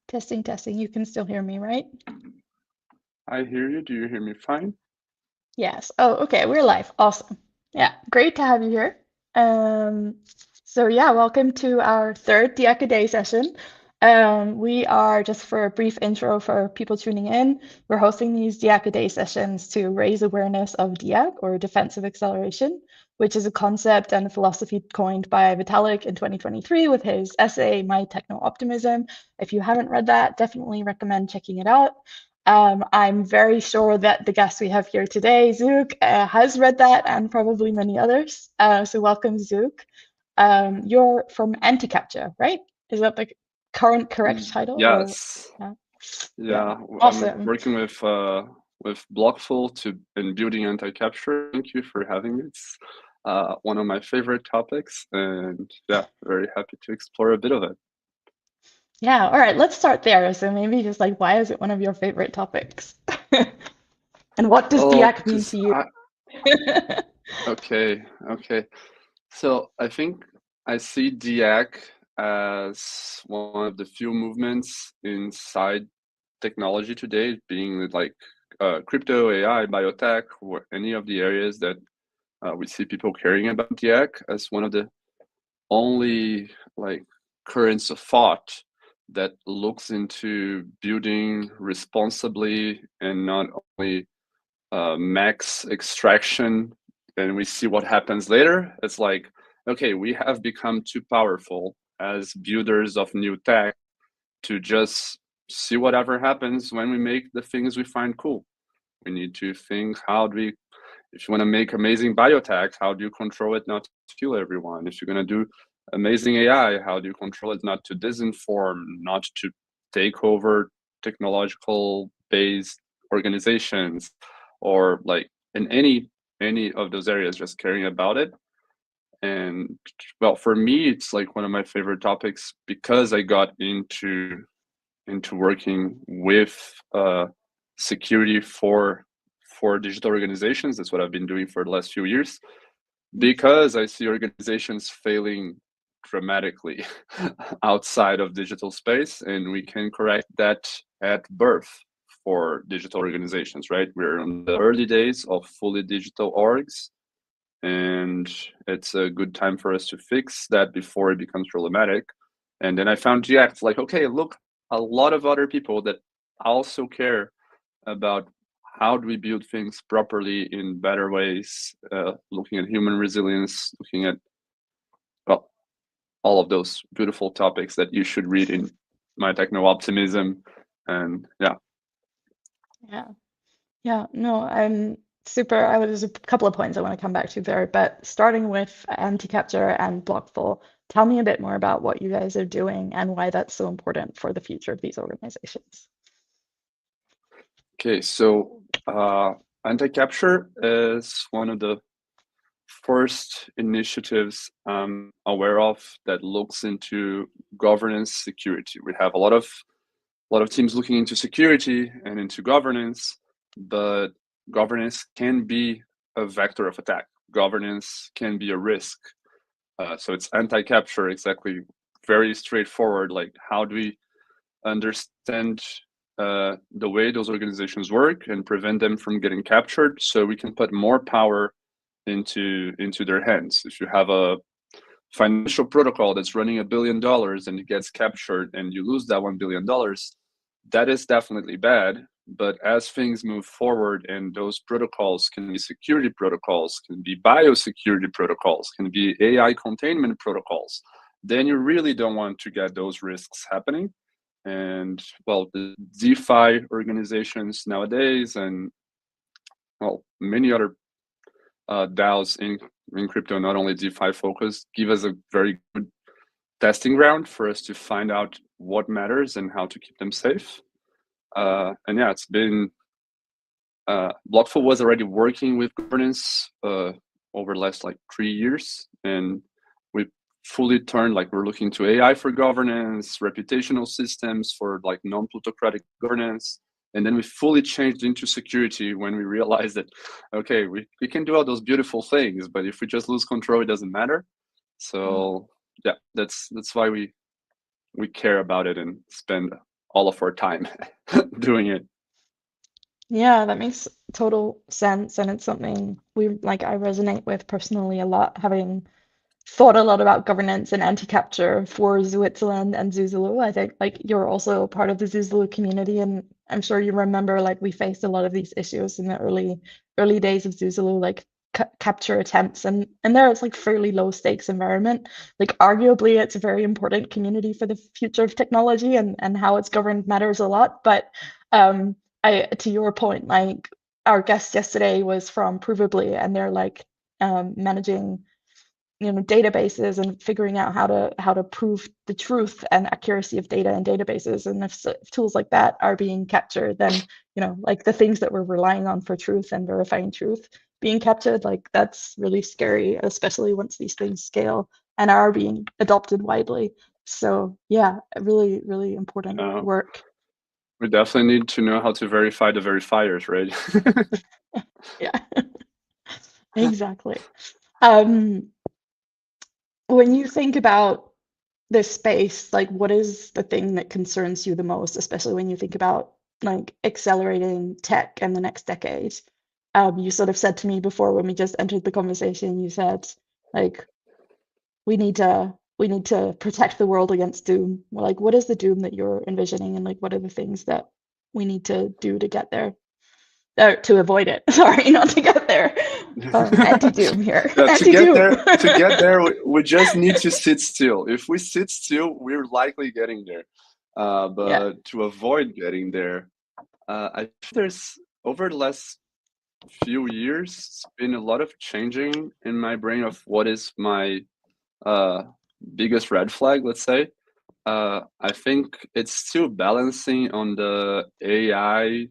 Testing, testing. You can still hear me, right? I hear you. Do you hear me fine? Yes. Oh, okay. We're live. Awesome. Yeah, great to have you here. Um, yeah, welcome to our third DIAC a Day session. We are, just for a brief intro for people tuning in, we're hosting these DIAC a Day sessions to raise awareness of DIAC, or defensive acceleration, which is a concept and a philosophy coined by Vitalik in 2023 with his essay, My Techno-Optimism. If you haven't read that, definitely recommend checking it out. I'm very sure that the guest we have here today, Zook, has read that and probably many others. So welcome, Zook. You're from Anti-Capture, right? Is that the current correct title? Or Yes. yeah, yeah, Yeah, I'm awesome. working with Blockful to in building anti-capture. Thank you for having me. It's one of my favorite topics, and yeah, very happy to explore a bit of it. Yeah, all right, let's start there. So maybe just like, why is it one of your favorite topics? And what does Oh, DIAC mean because to you? okay, okay. So I think I see DIAC as one of the few movements inside technology today, being like crypto, AI, biotech, or any of the areas that we see people caring about DIAC as one of the only like currents of thought that looks into building responsibly and not only max extraction, and we see what happens later. It's like, okay, we have become too powerful as builders of new tech to just see whatever happens when we make the things we find cool. We need to think, how do we, if you want to make amazing biotech, how do you control it not to kill everyone? If you're going to do amazing AI, how do you control it not to disinform, not to take over technological based organizations, or like in any of those areas, just caring about it. And well, for me, it's like one of my favorite topics because I got into working with security for digital organizations. That's what I've been doing for the last few years, because I see organizations failing dramatically outside of digital space, and we can correct that at birth for digital organizations, right? We're in the early days of fully digital orgs, and it's a good time for us to fix that before it becomes problematic. And then I found GX, like, okay, look, a lot of other people that also care about how do we build things properly in better ways, looking at human resilience, looking at, well, all of those beautiful topics that you should read in My Techno Optimism. And yeah. Yeah. Yeah, no, I'm super. There's a couple of points I want to come back to there, but starting with anti-capture and Blockful, tell me a bit more about what you guys are doing and why that's so important for the future of these organizations. Okay, so anti-capture is one of the first initiatives I'm aware of that looks into governance security. We have a lot of teams looking into security and into governance, but governance can be a vector of attack. Governance can be a risk. So it's anti-capture, exactly, very straightforward. Like, how do we understand the way those organizations work and prevent them from getting captured, so we can put more power into their hands? If you have a financial protocol that's running $1 billion and it gets captured and you lose that $1 billion, that is definitely bad. But as things move forward, and those protocols can be security protocols, can be biosecurity protocols, can be AI containment protocols, then you really don't want to get those risks happening. And well, the DeFi organizations nowadays, and well, many other DAOs in crypto, not only DeFi focused, give us a very good testing ground for us to find out what matters and how to keep them safe. And yeah, it's been Blockful was already working with governance over the last like 3 years, and we fully turned, like, we're looking to AI for governance, reputational systems for like non-plutocratic governance, and then we fully changed into security when we realized that, okay, we can do all those beautiful things, but if we just lose control, it doesn't matter. Mm. So yeah, that's why we care about it and spend all of our time doing it. Yeah, that makes total sense, and it's something I resonate with personally a lot, having thought a lot about governance and anti-capture for Switzerland and Zuzulu. I think like you're also part of the Zuzulu community, and I'm sure you remember like we faced a lot of these issues in the early days of Zuzulu, like capture attempts, and there it's like fairly low stakes environment. Like arguably, it's a very important community for the future of technology, and how it's governed matters a lot. But um, I to your point, like our guest yesterday was from Provably, and they're like managing databases and figuring out how to prove the truth and accuracy of data in databases. And if tools like that are being captured, then like the things that we're relying on for truth and verifying truth being captured, like that's really scary, especially once these things scale and are being adopted widely. So yeah, really, really important work. We definitely need to know how to verify the verifiers, right? Yeah, exactly. Um, when you think about this space, like what is the thing that concerns you the most, especially when you think about like accelerating tech in the next decade? You sort of said to me before when we just entered the conversation, you said like we need to protect the world against doom. Like what is the doom that you're envisioning, and like what are the things that we need to do to get there? To avoid it. Sorry, not to get there. Anti-doom here. Yeah, Anti-doom. to get there, we just need to sit still. If we sit still, we're likely getting there. Yeah. But to avoid getting there, I think there's over the last few years, it's been a lot of changing in my brain of what is my biggest red flag, let's say. I think it's still balancing on the AI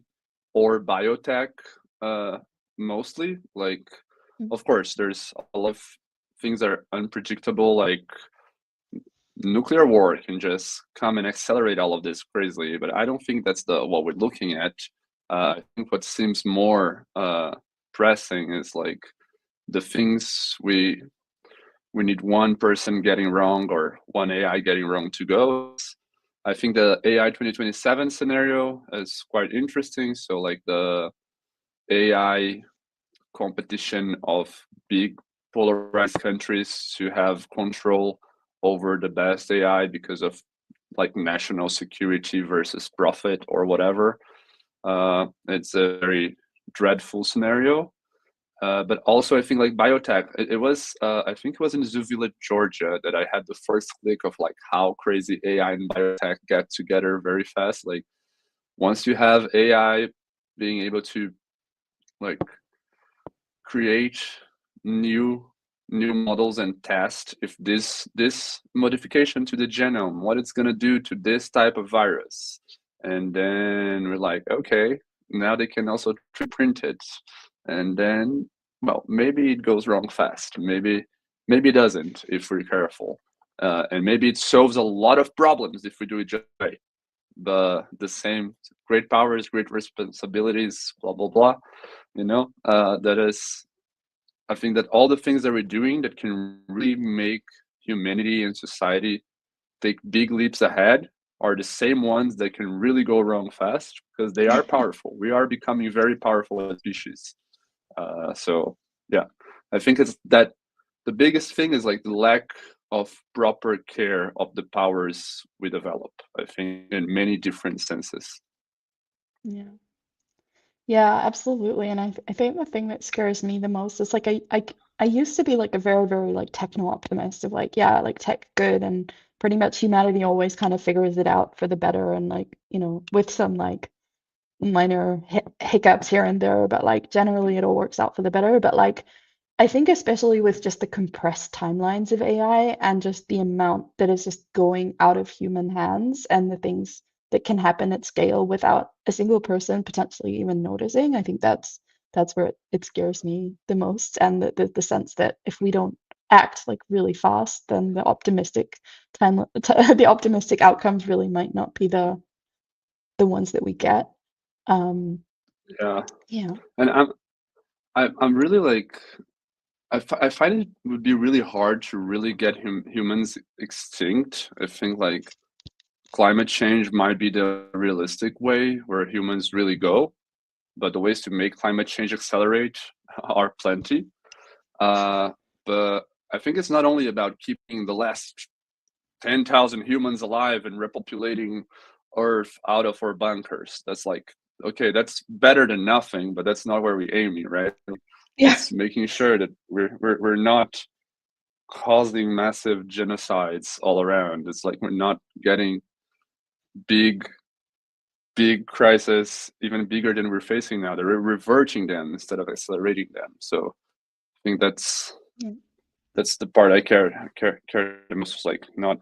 or biotech mostly. Like, of course, there's a lot of things that are unpredictable, like nuclear war can just come and accelerate all of this crazily. But I don't think that's the what we're looking at. I think what seems more pressing is like the things we need one person getting wrong or one AI getting wrong to go. I think the AI 2027 scenario is quite interesting. So like the AI competition of big polarized countries to have control over the best AI because of like national security versus profit or whatever. It's a very dreadful scenario. But also, I think like biotech, it was, I think it was in Zuvilla, Georgia, that I had the first click of like how crazy AI and biotech get together very fast. Like once you have AI being able to like create new models and test if this modification to the genome, what it's gonna do to this type of virus, and then we're like, okay, now they can also print it, and then well, maybe it goes wrong fast, maybe it doesn't if we're careful, and maybe it solves a lot of problems if we do it just right. The same great powers, great responsibilities, blah blah blah. That is, I think that all the things that we're doing that can really make humanity and society take big leaps ahead are the same ones that can really go wrong fast because they are powerful. We are becoming very powerful as a species. So yeah, I think it's that the biggest thing is like the lack of proper care of the powers we develop. I think in many different senses. Yeah. Yeah, absolutely. And I think the thing that scares me the most is like I used to be like a very, very like techno optimist of like, yeah, like tech good, and pretty much humanity always kind of figures it out for the better, and like, with some like minor hiccups here and there, but like generally it all works out for the better. But like I think especially with just the compressed timelines of AI and just the amount that is just going out of human hands, and the things that can happen at scale without a single person potentially even noticing, I think that's where it scares me the most. And the sense that if we don't act like really fast, then the optimistic outcomes really might not be the ones that we get. Um, Yeah, yeah. and I'm really like I find it would be really hard to really get humans extinct. I think like climate change might be the realistic way where humans really go, but the ways to make climate change accelerate are plenty. But I think it's not only about keeping the last 10,000 humans alive and repopulating Earth out of our bunkers. That's like, okay, that's better than nothing, but that's not where we're aiming, right? Yeah. It's making sure that we're not causing massive genocides all around. It's like we're not getting big crises, even bigger than we're facing now. They're reverting them instead of accelerating them. So I think that's the part I care the most. Like not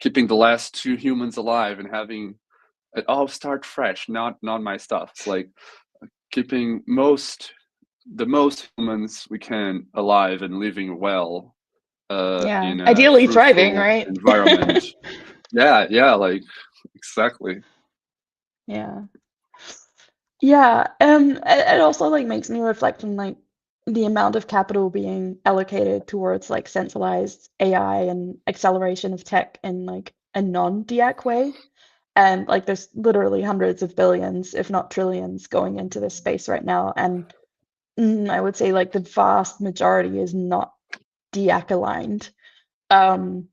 keeping the last 2 humans alive and having it all start fresh. Not my stuff. It's like keeping the most humans we can alive and living well Yeah. in a Ideally thriving, fruitful right? environment. Yeah, like exactly. Yeah. Yeah. It also like makes me reflect on like the amount of capital being allocated towards like centralized AI and acceleration of tech in like a non-DIAC way. And like there's literally hundreds of billions, if not trillions, going into this space right now. And I would say like the vast majority is not DIAC aligned. Um,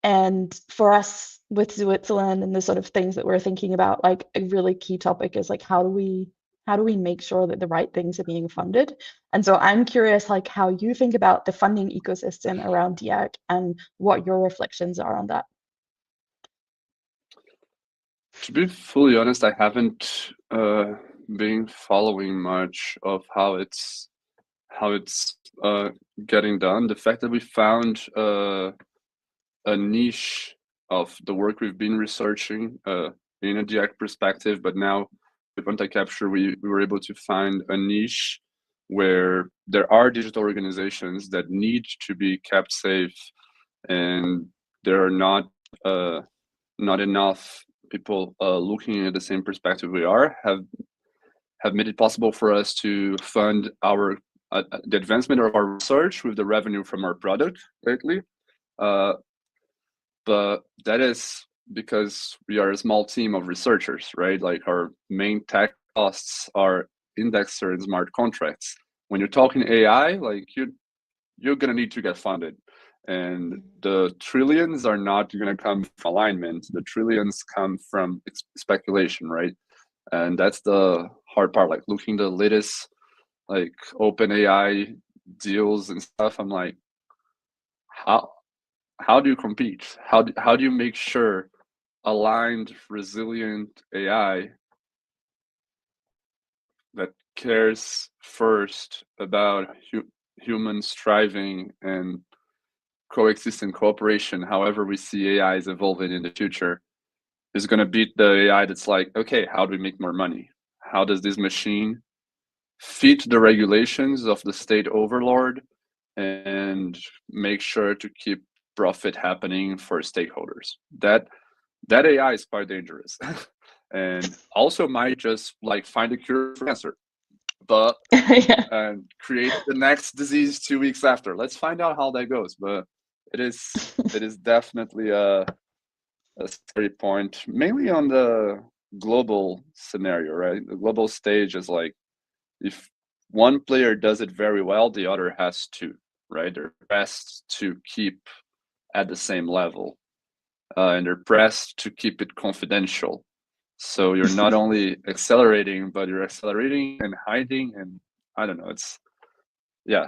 and for us with Switzerland and the sort of things that we're thinking about, like a really key topic is like how do we make sure that the right things are being funded? And so I'm curious like how you think about the funding ecosystem around DIAC and what your reflections are on that. To be fully honest, I haven't been following much of how it's getting done. The fact that we found a niche of the work we've been researching in a DX perspective, but now with anti-capture, we were able to find a niche where there are digital organizations that need to be kept safe, and there are not enough people looking at the same perspective we are, have made it possible for us to fund our the advancement of our research with the revenue from our product lately. But that is because we are a small team of researchers, right? Like our main tech costs are indexer and smart contracts. When you're talking AI, like you're gonna need to get funded. And the trillions are not gonna come from alignment. The trillions come from speculation, right? And that's the hard part. Like looking the latest like open AI deals and stuff, I'm like, how do you compete? How do you make sure aligned, resilient AI that cares first about humans thriving and coexistent cooperation, however we see AI is evolving in the future, is going to beat the AI that's like, okay, how do we make more money? How does this machine fit the regulations of the state overlord and make sure to keep profit happening for stakeholders? That AI is quite dangerous, and also might just like find a cure for cancer, but Yeah. and create the next disease 2 weeks after. Let's find out how that goes. But it is definitely a scary point, mainly on the global scenario, right? The global stage is like if one player does it very well, the other has to, right? They're pressed to keep at the same level, and they're pressed to keep it confidential. So you're not only accelerating, but you're accelerating and hiding, and I don't know. It's yeah,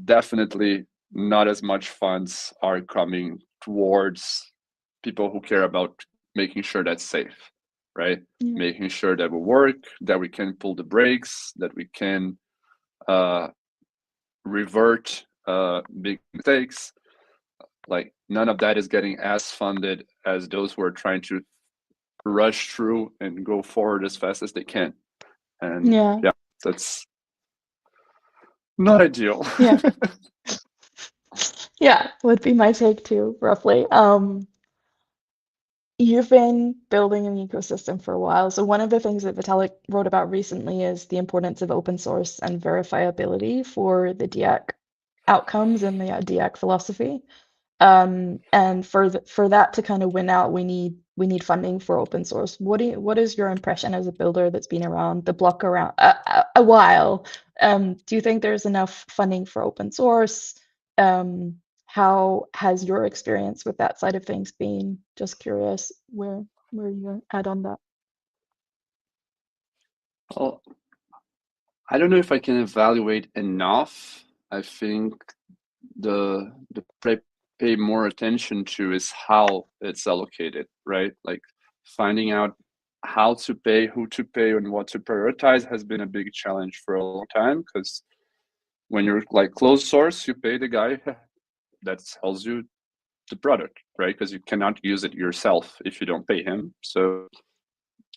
definitely not as much funds are coming towards people who care about making sure that's safe, right? Yeah. Making sure that will work, that we can pull the brakes, that we can uh, revert big mistakes. Like none of that is getting as funded as those who are trying to rush through and go forward as fast as they can. And Yeah. yeah, that's not ideal. Yeah. Yeah, would be my take too, roughly. You've been building an ecosystem for a while. So one of the things that Vitalik wrote about recently is the importance of open source and verifiability for the DIAC outcomes and the DIAC philosophy. And for that to kind of win out, we need funding for open source. What is your impression as a builder that's been around the block around a while? Do you think there's enough funding for open source? How has your experience with that side of things been? Just curious where you're at on that. Well, I don't know if I can evaluate enough. I think the pay more attention to is how it's allocated, right? Like finding out how to pay, who to pay, and what to prioritize has been a big challenge for a long time, because when you're like closed source, you pay the guy that sells you the product, right? Because you cannot use it yourself if you don't pay him. So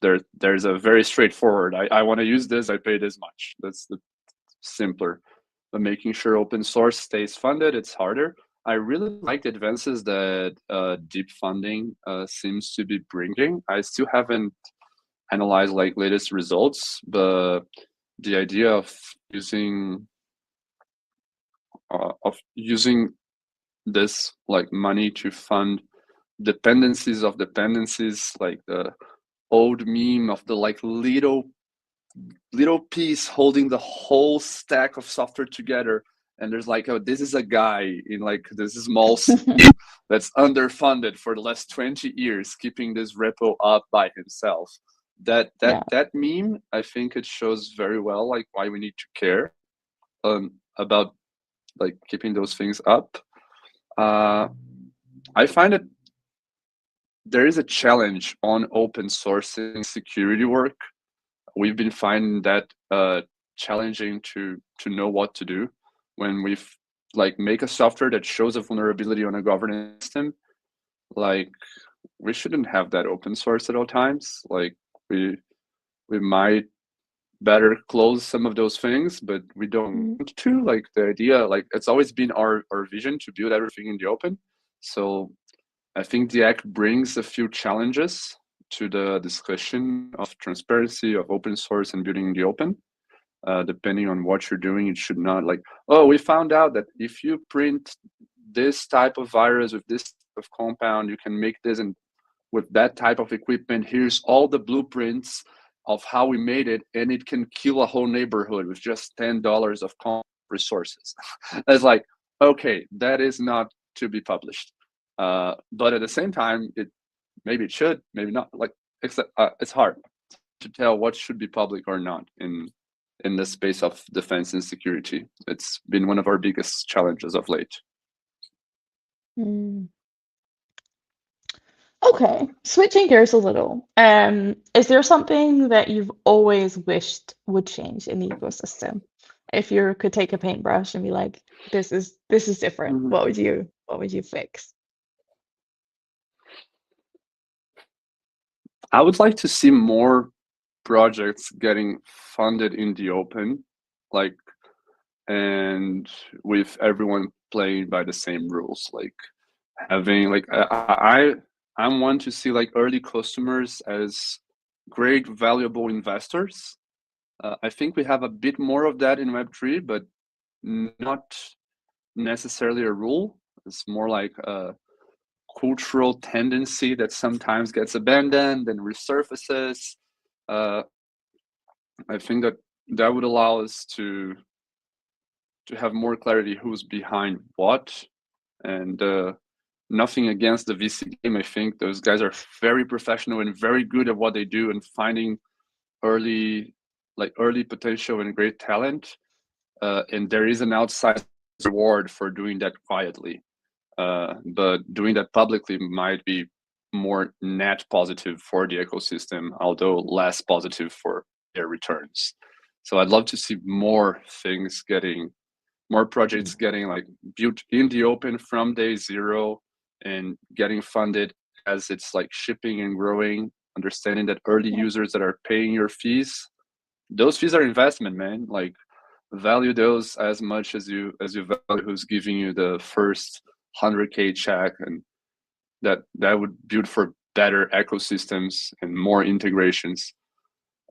there's a very straightforward, I want to use this, I pay this much. That's the simpler. But making sure open source stays funded, it's harder. I really like the advances that deep funding seems to be bringing. I still haven't analyzed like latest results, but the idea of using this like money to fund dependencies of dependencies, like the old meme of the like little piece holding the whole stack of software together, and there's like, oh, this is a guy in like this small city that's underfunded for the last 20 years keeping this repo up by himself. That meme, I think it shows very well like why we need to care about like keeping those things up. I find that there is a challenge on open sourcing security work. We've been finding that challenging to know what to do when we like make a software that shows a vulnerability on a governance system. Like we shouldn't have that open source at all times. Like we might better close some of those things, but we don't want to. Like the idea, like it's always been our vision to build everything in the open. So I think the Act brings a few challenges to the discussion of transparency, of open source, and building in the open. Depending on what you're doing, it should not like, oh, we found out that if you print this type of virus with this type of compound, you can make this, and with that type of equipment, here's all the blueprints of how we made it, and it can kill a whole neighborhood with just $10 of resources. It's like, okay, that is not to be published. But at the same time, maybe it should, maybe not. Like it's hard to tell what should be public or not in the space of defense and security. It's been one of our biggest challenges of late. Okay, switching gears a little. Is there something that you've always wished would change in the ecosystem? If you could take a paintbrush and be like, this is different, what would you fix? I would like to see more projects getting funded in the open, like, and with everyone playing by the same rules. Like having like I want to see like early customers as great valuable investors. I think we have a bit more of that in Web3, but not necessarily a rule. It's more like a cultural tendency that sometimes gets abandoned and resurfaces. I think that would allow us to have more clarity who's behind what, and nothing against the VC game. I think those guys are very professional and very good at what they do and finding early potential and great talent. And there is an outside reward for doing that quietly. But doing that publicly might be more net positive for the ecosystem, although less positive for their returns. So I'd love to see more projects getting like built in the open from day zero and getting funded as it's like shipping and growing, understanding that early users that are paying your fees, those fees are investment, man. Like value those as much as you value who's giving you the first 100K check, and that would build for better ecosystems and more integrations.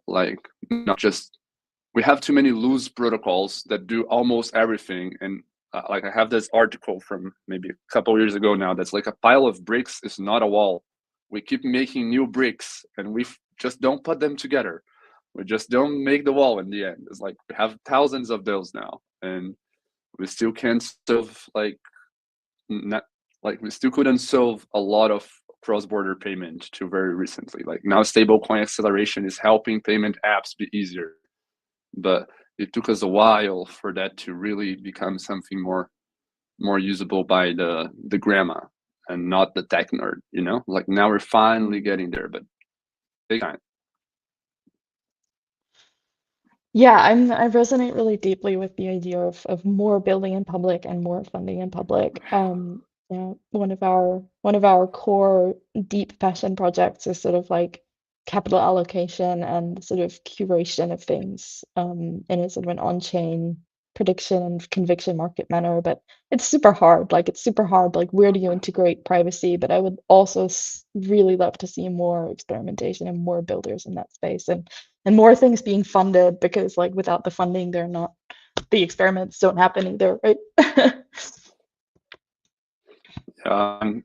Like not just, we have too many loose protocols that do almost everything, and like I have this article from maybe a couple years ago now that's like a pile of bricks is not a wall. We keep making new bricks and we just don't put them together. We just don't make the wall in the end. It's like we have thousands of those now, and we still can't solve not we still couldn't solve a lot of cross-border payment to very recently. Like now, stablecoin acceleration is helping payment apps be easier, but it took us a while for that to really become something more usable by the grandma and not the tech nerd. Like now we're finally getting there, but big time. Yeah, I resonate really deeply with the idea of more building in public and more funding in public. Yeah, one of our core deep passion projects is sort of like capital allocation and sort of curation of things in a sort of an on-chain prediction and conviction market manner. But it's super hard. Like it's super hard. Like where do you integrate privacy? But I would also really love to see more experimentation and more builders in that space and more things being funded because like without the funding the experiments don't happen either, right? I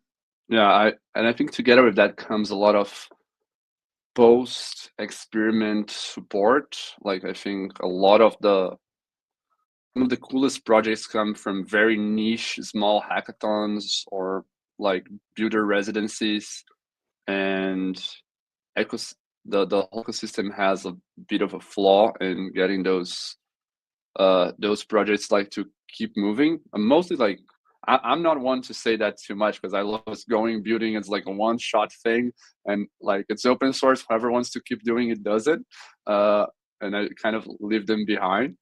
think together with that comes a lot of post experiment support. Like I think a lot of some of the coolest projects come from very niche small hackathons or like builder residencies, and the whole ecosystem has a bit of a flaw in getting those projects like to keep moving. Mostly like I'm not one to say that too much because I love going building. It's like a one-shot thing, and like it's open source. Whoever wants to keep doing it does it, and I kind of leave them behind.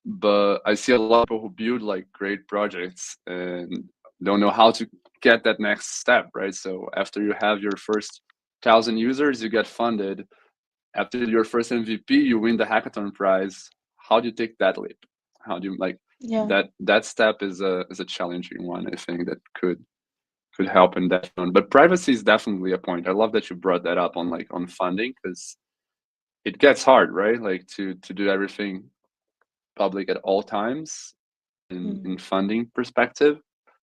But I see a lot of people who build like great projects and don't know how to get that next step, right? So after you have your first 1,000 users, you get funded. After your first MVP, you win the hackathon prize. How do you take that leap? How do you like Yeah. that step is a challenging one, I think, that could help in that one. But privacy is definitely a point. I love that you brought that up on funding, because it gets hard, right? Like to do everything public at all times in funding perspective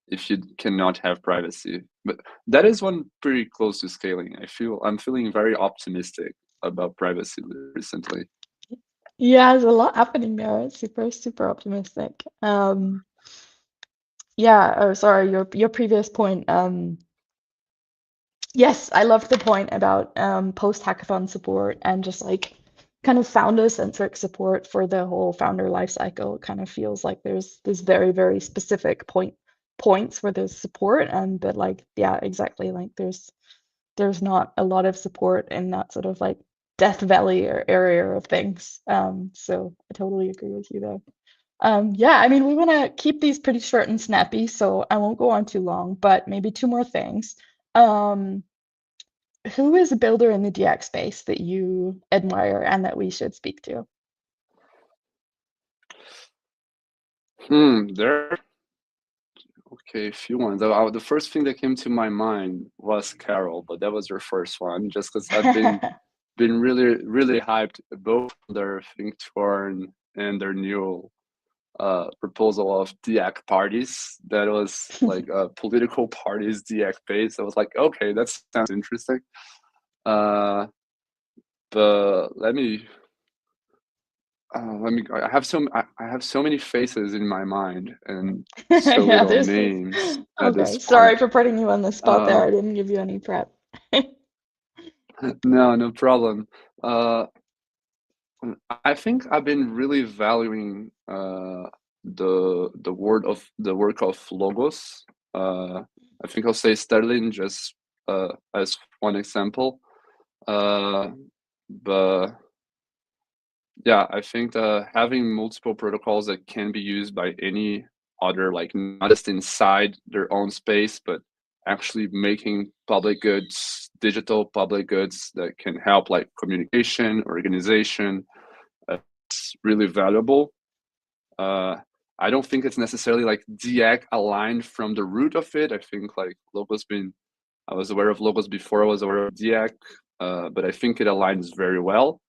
if you cannot have privacy. But that is one pretty close to scaling. I'm feeling very optimistic about privacy recently. Yeah, there's a lot happening there. Super, super optimistic. Yeah, oh sorry, your previous point. Yes, I loved the point about post-hackathon support and just like kind of founder-centric support for the whole founder life cycle. It kind of feels like there's very, very specific points where there's support, and but like yeah, exactly, like there's not a lot of support in that sort of like Death Valley or area of things. So I totally agree with you there. Yeah, I mean, we want to keep these pretty short and snappy, so I won't go on too long, but maybe two more things. Um, who is a builder in the DX space that you admire and that we should speak to? There. Okay, a few ones. The first thing that came to my mind was Carol, but that was your first one, just because I've been really really hyped both their Think Torn and their new proposal of DAC parties. That was like political parties DAC based. I was like, okay, that sounds interesting. But I have so many faces in my mind and so Yeah, little there's names at okay. this Sorry point. for putting you on the spot there. I didn't give you any prep. No problem. I think I've been really valuing the work of Logos. I think I'll say Sterling just as one example. But yeah, I think having multiple protocols that can be used by any other, like not just inside their own space, but actually making public goods, digital public goods that can help like communication, organization, it's really valuable. I don't think it's necessarily like DAC aligned from the root of it. I think like I was aware of Logos before I was aware of DAC, but I think it aligns very well.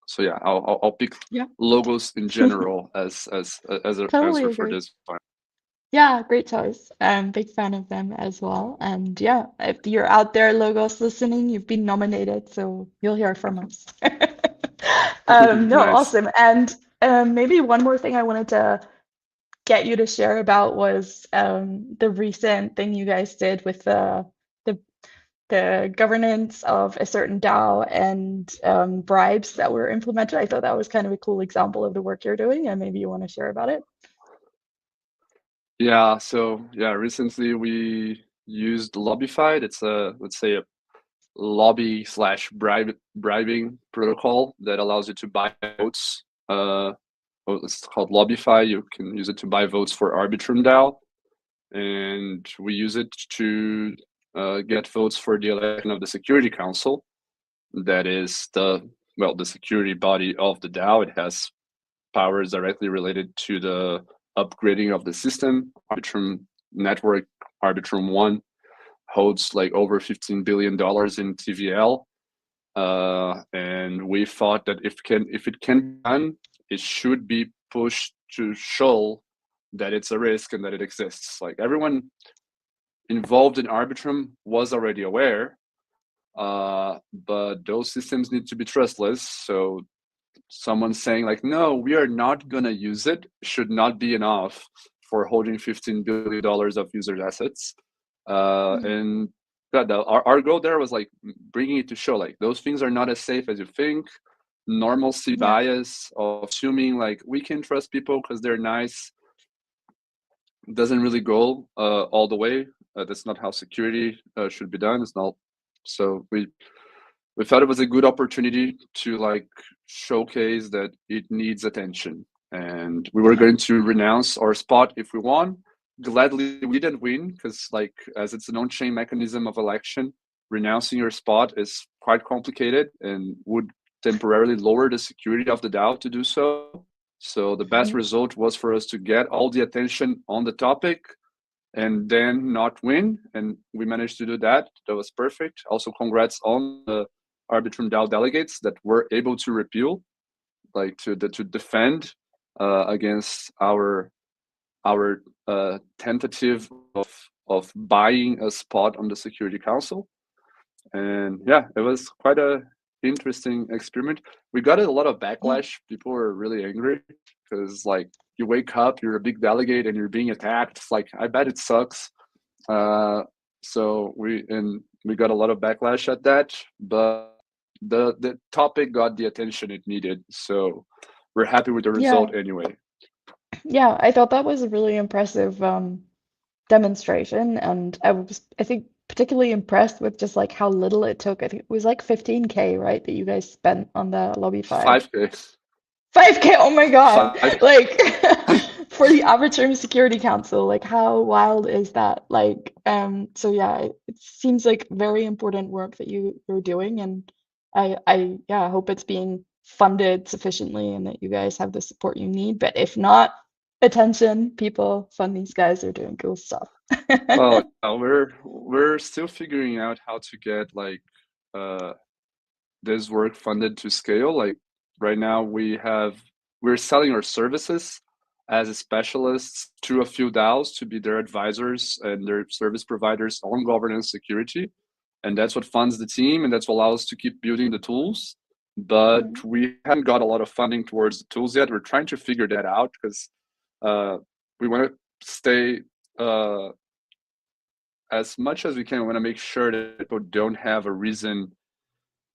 So yeah, I'll pick Yeah. logos in general as an Totally answer for agree. this one. Yeah, great choice. I'm a big fan of them as well. And yeah, if you're out there, Logos, listening, you've been nominated, so you'll hear from us. No, Nice. awesome. And maybe one more thing I wanted to get you to share about was the recent thing you guys did with the the governance of a certain DAO and bribes that were implemented. I thought that was kind of a cool example of the work you're doing, and maybe you want to share about it. Yeah, so yeah, recently we used Lobbyfied. It's a, let's say, a lobby slash bribing protocol that allows you to buy votes. It's called Lobbyfy. You can use it to buy votes for Arbitrum DAO, and we use it to get votes for the election of the Security Council. That is the security body of the DAO. It has powers directly related to the upgrading of the system. Arbitrum network, Arbitrum One, holds like over $15 billion in TVL. And we thought that if it can be done, it should be pushed to show that it's a risk and that it exists. Like everyone involved in Arbitrum was already aware, but those systems need to be trustless. So someone saying like, no, we are not gonna use it should not be enough for holding $15 billion of users' assets. Mhm. And our goal there was like bringing it to show like those things are not as safe as you think. Normalcy Yeah. bias of assuming like we can trust people because they're nice doesn't really go all the way. That's not how security should be done. It's not. So we thought it was a good opportunity to like showcase that it needs attention, and we were Yeah. going to renounce our spot if we won. Gladly we didn't win because like as it's an on-chain mechanism of election, renouncing your spot is quite complicated and would temporarily lower the security of the DAO to do so. So the best Mhm. result was for us to get all the attention on the topic and then not win, and we managed to do that. That was perfect. Also congrats on the Arbitrum DAO delegates that were able to repeal, like to defend against our tentative of buying a spot on the Security Council. And yeah, it was quite a interesting experiment. We got a lot of Yeah. backlash. People were really angry because like you wake up, you're a big delegate, and you're being attacked. It's like I bet it sucks. Uh, so we got a lot of backlash at that, but the topic got the attention it needed. So we're happy with the Yeah. result anyway. Yeah. I thought that was a really impressive demonstration, and I think, particularly impressed with just like how little it took. I think it was like 15K, right, that you guys spent on the Lobbyfy. 5K, 5K, oh my God. 5. Like for the Arbitrum Security Council, like how wild is that? Like, so yeah, it seems like very important work that you're doing, and I hope it's being funded sufficiently and that you guys have the support you need. But if not, attention, people, fund these guys, they're doing cool stuff. Well, we're still figuring out how to get like uh, this work funded to scale. Like right now, we're selling our services as specialists to a few DAOs to be their advisors and their service providers on governance security, and that's what funds the team, and that's what allows us to keep building the tools. But Mm, we haven't got a lot of funding towards the tools yet. We're trying to figure that out because uh, we want to stay as much as we can. We want to make sure that people don't have a reason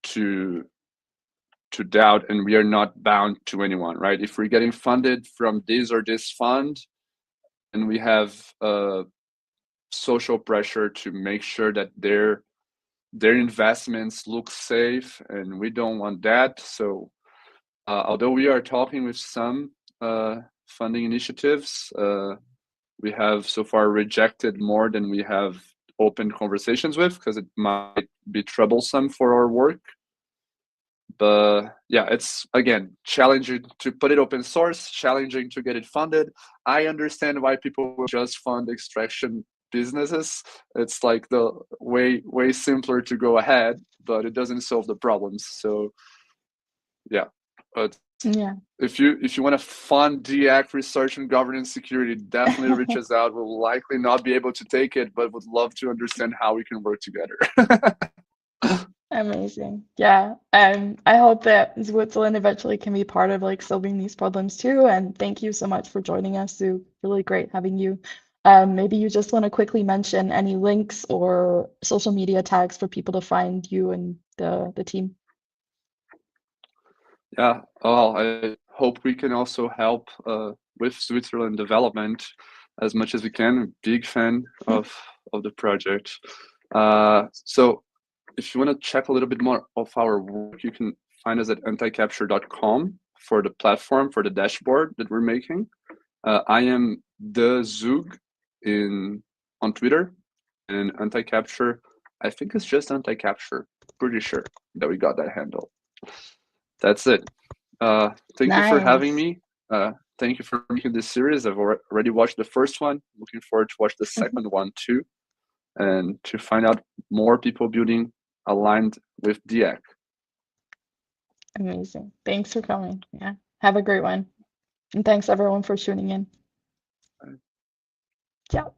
to doubt, and we are not bound to anyone, right? If we're getting funded from this or this fund, and we have social pressure to make sure that their investments look safe, and we don't want that. So although we are talking with some funding initiatives, we have so far rejected more than we have open conversations with because it might be troublesome for our work. But yeah, it's again challenging to put it open source, challenging to get it funded. I understand why people will just fund extraction businesses. It's like the way simpler to go ahead, but it doesn't solve the problems. So yeah. But Yeah. if you want to fund DAC research and governance security, definitely reach us out. We'll likely not be able to take it, but would love to understand how we can work together. Amazing. Yeah. I hope that Switzerland eventually can be part of like solving these problems too. And thank you so much for joining us, Sue. Really great having you. Maybe you just want to quickly mention any links or social media tags for people to find you and the team. Yeah, well, I hope we can also help with Switzerland development as much as we can. Big fan of the project. So if you want to check a little bit more of our work, you can find us at anticapture.com for the platform, for the dashboard that we're making. I am the Zug on Twitter, and Anticapture, I think it's just Anticapture. Pretty sure that we got that handle. That's it. Thank you for having Nice. me. Thank you for making this series. I've already watched the first one. Looking forward to watch the second one too, and to find out more people building aligned with DAC. Amazing. Thanks for coming. Yeah. Have a great one. And thanks everyone for tuning in. Ciao.